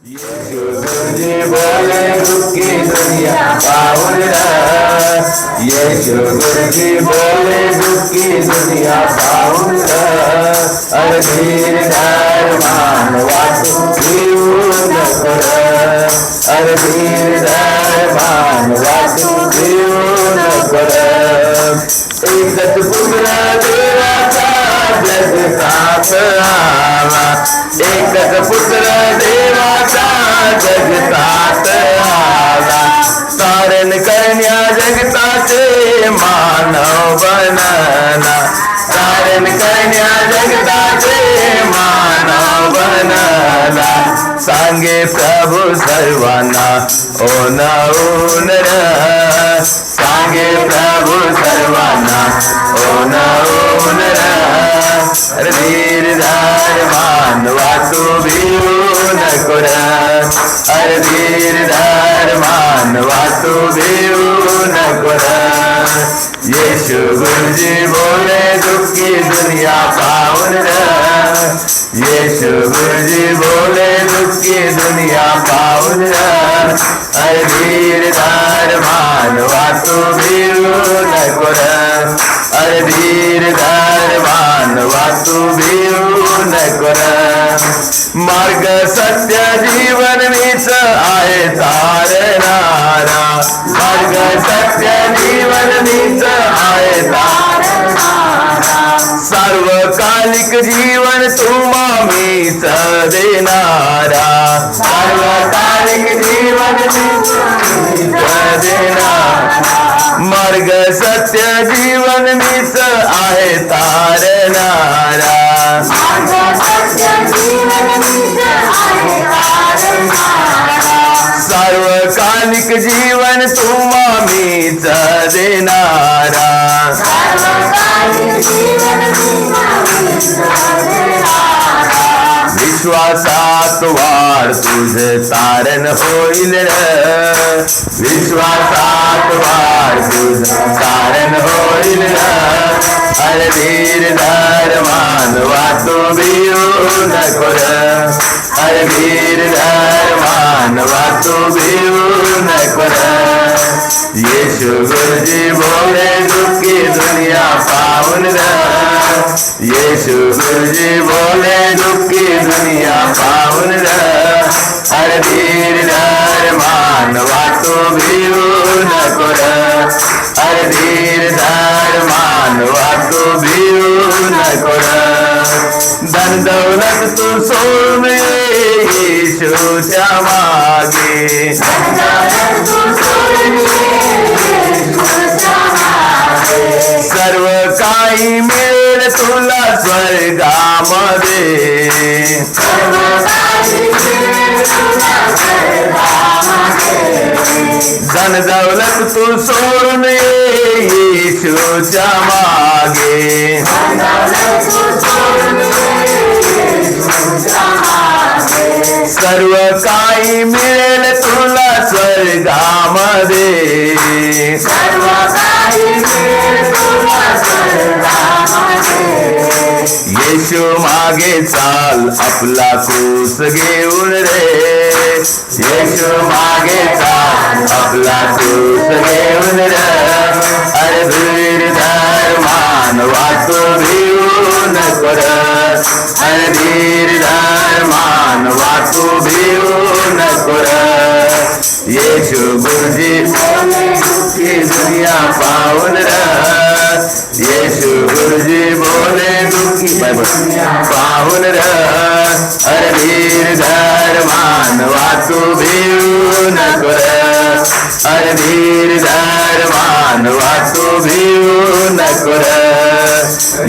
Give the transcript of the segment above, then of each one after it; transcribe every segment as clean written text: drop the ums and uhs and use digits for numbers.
यीशु गुरुजी बोले दुखी दुनिया पावन यीशु गुरुजी बोले दुखी दुनिया पावन अरे धीर धर मानवा तू न कर अरे धीर धर मानवा तू न कर एकच पुत्र देवाचा जगतात आला एकच पुत्र देवाचा जगतात आला तारण करण्या जगताचे मानव बनला तारण करण्या जगताचे मानव बनला सांगे प्रभू सर्वांना ओ नऊन सांगे प्रभू सर्वांना ओ नऊन धीर धर मानवा तू भिऊ नको अरे धीर धर मानवा तू भिऊ नको यीशु गुरुजी बोले दुखी दुनिया पावन यीशु गुरुजी बोले दुखी दुनिया पावन अरे धीर धर मानवा तू भिऊ नको अरे धीर धर मानवा तू भिऊ नको मार्ग सत्य जीवन मीच आहे तारणारा मार्ग सत्य जीवन मीच आहे तारणारा सार्वकालिक जीवन तुम्हा मीच देणारा सार्वकालिक जीवन मीच देणारा मार्ग सत्य जीवन मीच आहे तारणारा सार्वकालिक जीवन तुम्हा मीच देणारा विश्वासात वाढ तुझे तारण होईल विश्वासात वाढ तुझे तारण होईल अरे धीर धर मानवा तू भिऊ नको अरे धीर धर मानवा तू भिऊ नको यीशु गुरुजी बोले दुखी दुनिया पावन यीशु गुरुजी बोले दुखी दुनिया पावन अरे धीर धर मानवा तू भिऊ नको अरे धीर धर मानवा तू भिऊ नको धन दौलत तू सोड यीशुच्या मागे सर्व काही मिळेल तुला स्वर्गामध्ये धन दौलत तू सोडून यीशुच्या मागे सर्व काही मिळेल तुला स्वर्गामध्ये येशू मागे चाल आपला क्रूस घेऊन रे येशू मागे चाल आपला क्रूस घेऊन रे अरे धीर धर मानवा तू भिऊ नको अरे धीर धर मानवा तू भिऊ नको येशू गुरुजी दुखी दुनिया पावन यीशु गुरुजी बोले दुखी पावन अरे धीर धर मानवा तू भिऊ नको अरे धीर धर मानवा तू भिऊ नको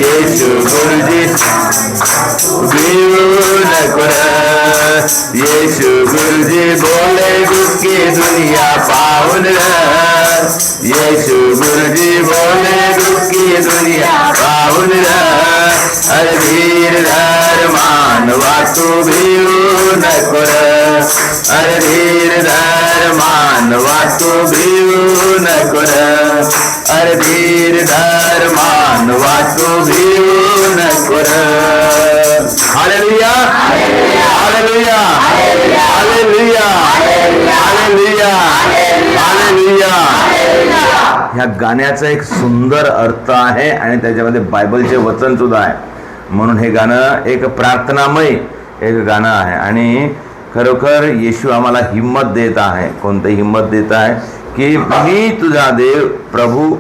यीशु गुरुजी भिऊ नको यीशु गुरुजी बोले दुखी दुनिया पावन यीशु गुरुजी बोले दुखी दुनिया पावन अरे धीर धर मानवा तू भिऊ नको अरे धीर धर मानवा तू भिऊ नको अरे धीर धर मानवा तू भिऊ नको हालेलुया हालेलुया हालेलुया ह्या गाण्याचा एक सुंदर अर्थ आहे आणि त्याच्यामध्ये बायबलचे वचन सुद्धा आहे. म्हणून हे गाणं एक प्रार्थनामय एक गाणं आहे. आणि खरोखर येशू आम्हाला हिंमत देत आहे. कोणतं हिंमत देत आहे की मी तुझा देव प्रभू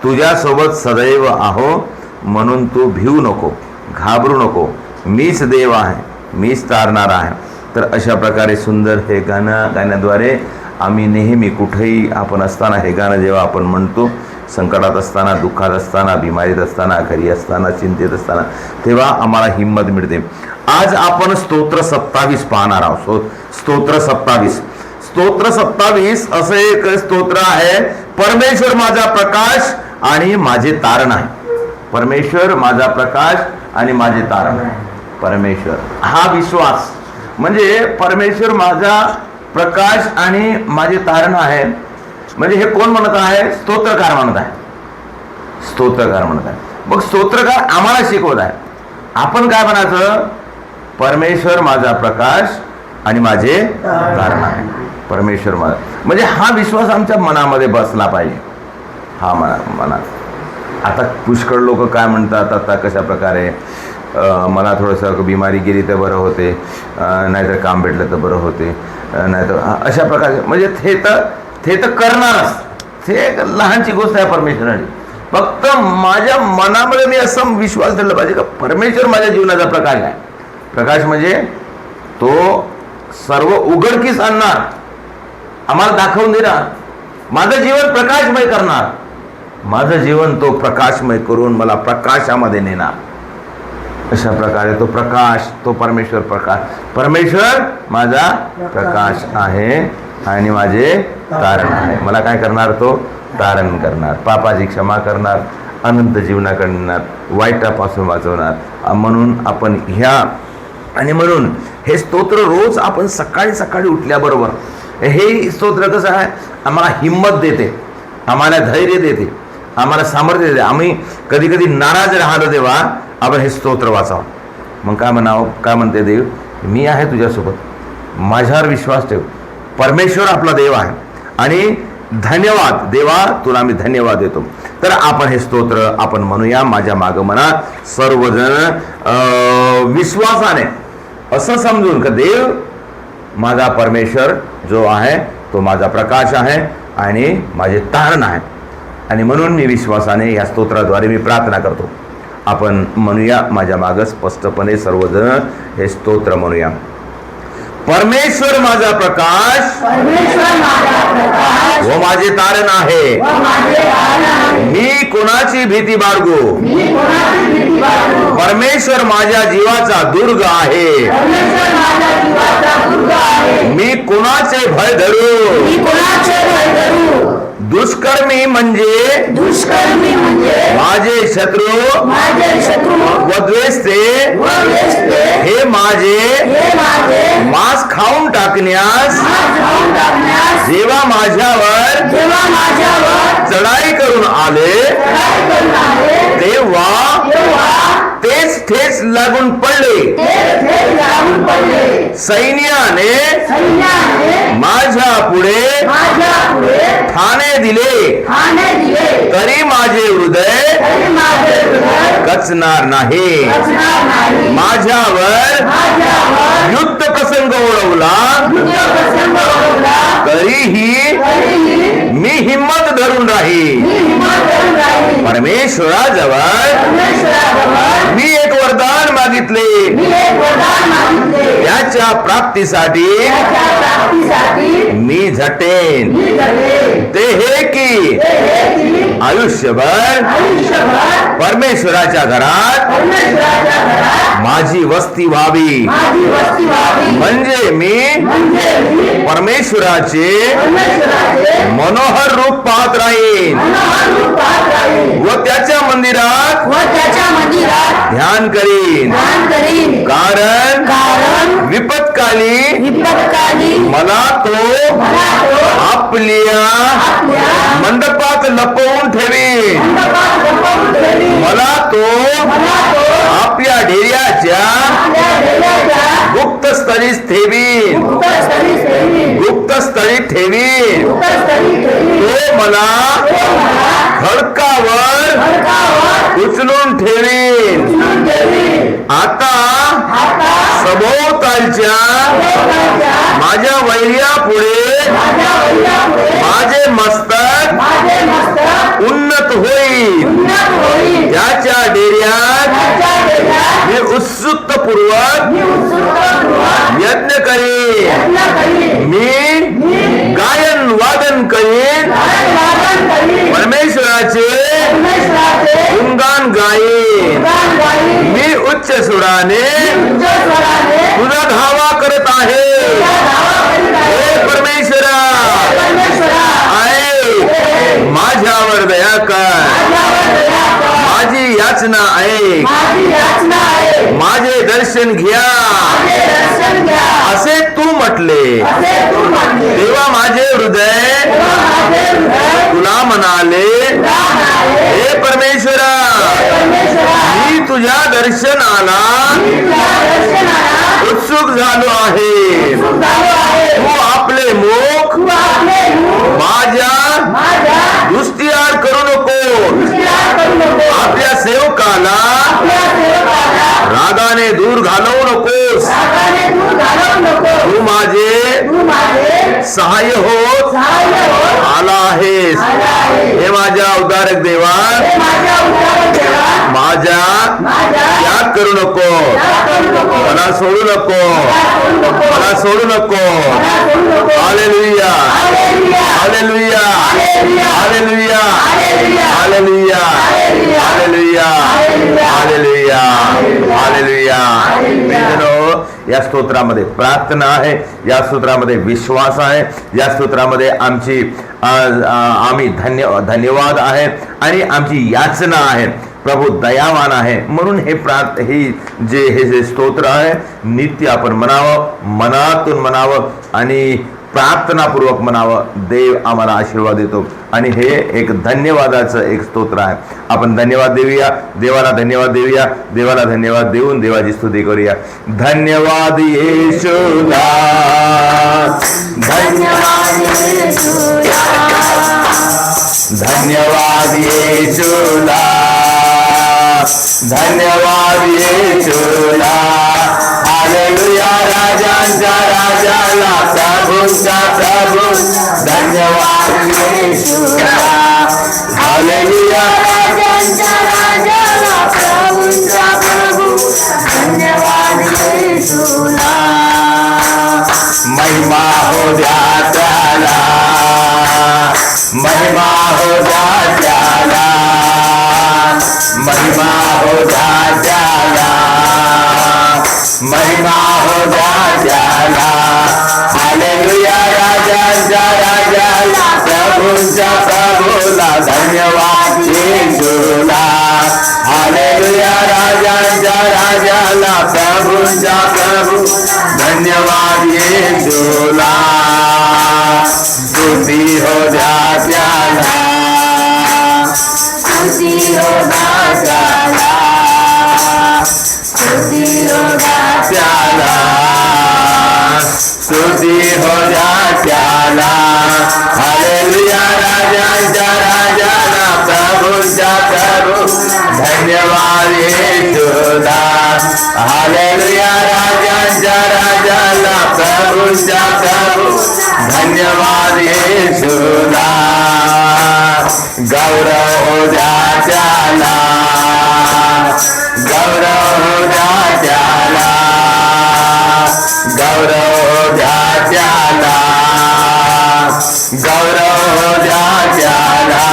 तुझ्यासोबत सदैव आहो, म्हणून तू भिवू नको, घाबरू नको, मीच देव आहे, मीच तारणार आहे. तर अशा प्रकारे सुंदर हे गाणं गाण्याद्वारे आम्ही नेहमी कुठेही आपण असताना हे गाणं जेव्हा आपण म्हणतो, संकटात असताना, दुःखात असताना, बिमारीत असताना, घरी असताना, चिंतेत असताना, तेव्हा आम्हाला हिंमत मिळते. आज आपण स्तोत्र 27 पाहणार आहोत. स्तोत्र 27 असं एक स्तोत्र आहे. परमेश्वर माझा प्रकाश आणि माझे तारण आहे. परमेश्वर माझा प्रकाश आणि माझे तारण आहे. परमेश्वर हा विश्वास म्हणजे परमेश्वर माझा प्रकाश आणि माझे तारण आहे. म्हणजे हे कोण म्हणत आहे? स्तोत्रकार म्हणत आहे. स्तोत्रकार म्हणत आहे. मग स्तोत्रकार आम्हाला शिकवत आहे. आपण काय म्हणायचं? परमेश्वर माझा प्रकाश आणि माझे तारण आहे. परमेश्वर माझा म्हणजे हा विश्वास आमच्या मनामध्ये बसला पाहिजे. हा मनात. आता पुष्कळ लोक काय म्हणतात, आता कशा प्रकारे मला थोडंसं बिमारी गेली तर बरं होते, नाहीतर काम भेटलं तर बरं होते, नाहीतर अशा प्रकारे म्हणजे ते तर करणारच. ते एक लहानची गोष्ट आहे परमेश्वराने. फक्त माझ्या मनामध्ये मी असा विश्वास ठेवला पाहिजे का परमेश्वर माझ्या जीवनाचा प्रकाश आहे. प्रकाश म्हणजे तो सर्व उघडकीस आणणार, आम्हाला दाखवून देणार, माझं जीवन प्रकाशमय करणार. माझं जीवन तो प्रकाशमय करून मला प्रकाशामध्ये नेणार. अशा प्रकारे तो प्रकाश, तो परमेश्वर प्रकाश. परमेश्वर माझा प्रकाश आहे आणि माझे तारण आहे. मला काय करणार? तो तारण करणार, पापाची क्षमा करणार, अनंत जीवनाकडे नेणार, वाईटापासून वाचवणार. म्हणून आपण म्हणून हे स्तोत्र रोज आपण सकाळी सकाळी उठल्याबरोबर हे स्तोत्र कसं आहे? आम्हाला हिंमत देते, आम्हाला धैर्य देते, आम्हाला सामर्थ्य देते. आम्ही कधी कधी नाराज राहिलो तेव्हा आपण हे स्तोत्र वाचावं. मग काय म्हणावं? काय म्हणते देव? मी आहे तुझ्यासोबत, माझ्यावर विश्वास ठेव. परमेश्वर आपला देव आहे आणि धन्यवाद देवा, तुला मी धन्यवाद देतो. तर आपण हे स्तोत्र आपण म्हणूया. माझ्या मागं म्हणा सर्वजण विश्वासाने, असं समजून का देव माझा परमेश्वर जो आहे तो माझा प्रकाश आहे आणि माझे तारण आहे. आणि म्हणून मी विश्वासाने या स्तोत्राद्वारे मी प्रार्थना करतो. आपण म्हणूया माझ्या मागं स्पष्टपणे सर्वजण हे स्तोत्र म्हणूया. परमेश्वर माझा प्रकाश व माझे तारण आहे, मी कोणाची भीती बाळगू. परमेश्वर माझ्या जीवाचा दुर्ग आहे, मी कोणाचे भय धरू. दुष्कर्मी म्हणजे माझे शत्रू व द्वेषते हे माझे मांस खाऊन टाकण्यास जेव्हा माझ्यावर चढाई करून आले तेव्हा तेच ठेच लागून पडले. सैन्याने माझ्या पुढे ठाणे दिले तरी माझे हृदय कचणार नाही. माझ्यावर युद्ध प्रसंग ओढवला तरीही मी हिम्मत धरून राहील. परमेश्वराजवळ मी एक वरदान मागितले, त्याच्या प्राप्तीसाठी मी झटेन. ते हे की आयुष्यभर परमेश्वराच्या घरात माझी वस्ती व्हावी. म्हणजे मी परमेश्वराचे मनोहर रूप पाहत राहीन व त्याच्या मंदिरात ध्यान करीन. कारण विपत्काली मला तो आपल्या मंडपात लपवून ठेवीन. मला तो आपल्या डेऱ्याच्या गुप्त स्थळी ठेवीन. गुप्त स्थळी ठेवीन. तो मला खडकावर उचलून ठेवीन. आता सभोवतालच्या माझ्या वैर्या पुढे माझे मस्तक उन्नत होईल. त्याच्या डेऱ्यात मी उत्सुकतापूर्वक यज्ञ करीन. मी गायन वादन करीन. परमेश्वराचे गुणगान गाईन. मी उच्च सुराने तुझा धावा करत आहे. हे परमेश्वरा, आहे माझ्यावर दया कर. माझी याचना ऐक. माझे दर्शन घ्या असे तू म्हटले. तेव्हा माझे हृदय तुला म्हणाले, हे परमेश्वरा, मी तुझ्या दर्शनाला उत्सुक झालो आहे. तू आपले मुख माझ्या दृष्टीआड करू नको. आपल्या सेवकाला रागाने दूर घालवू नकोस. तू माझे सहाय्य होत आला आहेस. हे माझ्या उद्धारक देवा, माझ्या त्याग करू नको. मला सोडू नको. मला सोडू नको. Hallelujah, hallelujah, hallelujah, hallelujah, hallelujah, hallelujah, hallelujah. या स्तोत्रामध्ये प्रार्थना आहे. या स्तोत्रामध्ये विश्वास आहे. या स्तोत्रामध्ये आम्ही धन्यवाद आहे आणि आमची याचना आहे. प्रभू दयावान आहे म्हणून हे जे स्तोत्र आहे नित्य आपण म्हणावं, मनातून म्हणावं आणि प्रार्थनापूर्वक म्हणावं. देव आम्हाला आशीर्वाद देतो आणि हे एक धन्यवादाचं एक स्तोत्र आहे. आपण धन्यवाद देऊया. देवाला धन्यवाद देऊया. देवाला धन्यवाद देऊन देवाची स्तुती करूया. धन्यवाद येशूला, धन्यवाद येशूला, धन्यवाद येशूला, धन्यवाद येशूला. हालेलुया, राजांचा राजाला, प्रभूंचा प्रभू, धन्यवाद येशूला. हालेलुया, राजांचा राजाला, प्रभूंचा प्रभू, धन्यवाद येशूला. महिमा हो द्या त्याला, महिमा हो द्या त्याला, महिमा हो द्या त्याला, महिमा हो द्या त्याला. हालेलुया, राजांचा राजाला, प्रभूंचा प्रभूला, धन्यवाद येशूला. हालेलुया, राजांचा राजाला, प्रभूंचा प्रभू, धन्यवाद येशूला. स्तुती हो द्या त्याला, स्तुती हो द्या त्याला, स्तुती हो द्या त्याला, स्तुती हो द्या त्याला. हालेलुया, राजांचा राजाला, प्रभूंचा प्रभू, धन्यवाद येशूला. हालेलुया, राजांचा राजाला, प्रभूंचा प्रभू, धन्यवाद येशूला. गौरव हो द्या त्याला, गौरव हो द्या त्याला, गौरव हो द्या त्याला, गौरव हो द्या त्याला.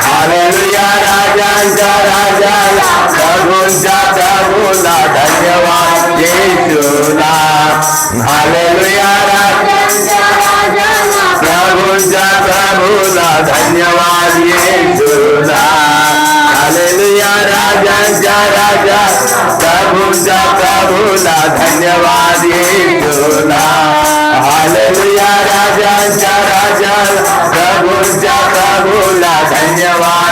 हालेलुया, राजांचा राजाला, प्रभूंचा प्रभूला, धन्यवाद येशूला. हालेलुया, राजांचा राजाला, प्रभूंचा प्रभूला, धन्यवाद येशूला. हालेलुया, राजांचा राजा, प्रभूंचा प्रभूला, धन्यवाद येशूला. हालेलुया, राजांचा राजा, प्रभूंचा प्रभूला, धन्यवाद